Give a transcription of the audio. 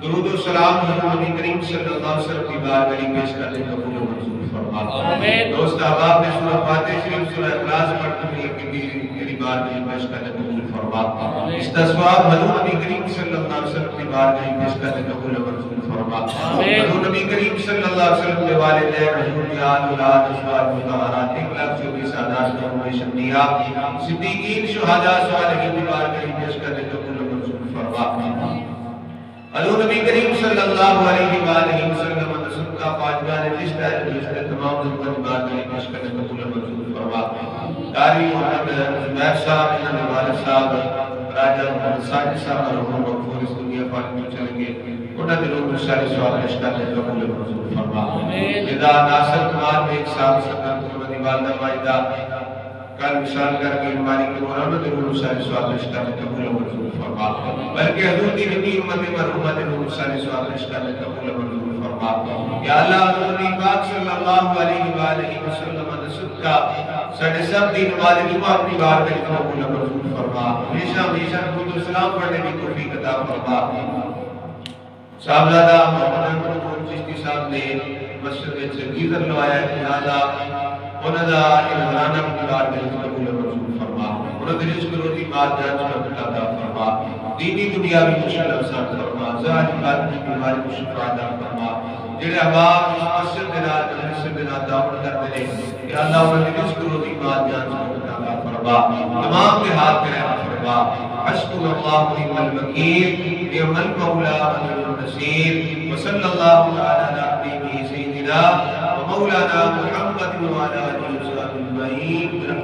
درود و سلام حضور نبی کریم صلی اللہ علیہ وسلم کی بارگاہ پیش کرتے قبول و منظور فرما۔ دوست احباب نے سورہ فاتحہ شریف سورہ اخلاص پڑھتے ہوئے میری بارگاہ پیش کرتے قبول فرما۔ اس کا ثواب حضور نبی کریم صلی اللہ علیہ وسلم کی بارگاہ پیش کرتے قبول و منظور فرما۔ حضور نبی کریم صلی اللہ علیہ وسلم کے والدین حضور کی آل اولاد اشوار مطہرات 1,24 سادات میں شمنیہ صدیقین شہداء صالحین کی بارگاہ پیش کرتے قبول و منظور فرما۔ حضور نبی کریم صلی اللہ علیہ وآلہ وسلم رسول کا پاجگان رشتہ ہے جس نے تمام ضرورت بارگاہ پیش کرنے قبول و منظور فرما۔ قاری محمد زبیر صاحب انہوں والد صاحب راجہ محمد ساجد صاحب مرحوم مغفور اس دنیا فارغ میں چلیں گے انہوں نے روح ساری سوال پیش کرنے قبول و منظور فرما۔ لذا ناصر کمار میں ایک صاحب سکر محمد والدہ مائدہ کل مثال کر کے ہماری کے مولانا نے روح ساری سوال پیش کرنے قبول و منظور فرما۔ بلکہ حضور کی نبی امت مرحومہ نے روح ساری سوال پیش کرنے قبول و منظور فرما۔ یا اللہ حضور نبی پاک صلی اللہ علیہ وآلہ وسلم رسول کا ساڑھے سب دن والے جمعہ اپنی بار میں قبول و منظور فرما۔ ہمیشہ درود و سلام پڑھنے کی توفیق عطا فرما۔ صاحبزادہ محمد احمد چشتی صاحب نے مسجد میں چنگیزر لوایا ہے کہ اللہ انہوں نے اظہرانہ اپنی بار میں قبول و منظور فرما۔ انہوں نے رزق روزی مال جان چکا عطا فرما۔ دینی دنیاوی مشکل آسان فرما۔ ظاہری باطنی بیماری کو شفا عطا فرما۔ جڑے احباب اس مسجد دے نال مجلس دے نال دعوت کرتے ہیں کہ اللہ انہوں نے رزق روزی مال جان چکا عطا فرما۔ تمام کے ہاتھ میں رحمت فرما۔ حسبنا اللہ ونعم الوکیل نعم المولا ونعم النصیر وصلی اللہ علی نبیہ سیدنا ومولانا محمد وعلی آلہ وصحبہ اجمعین۔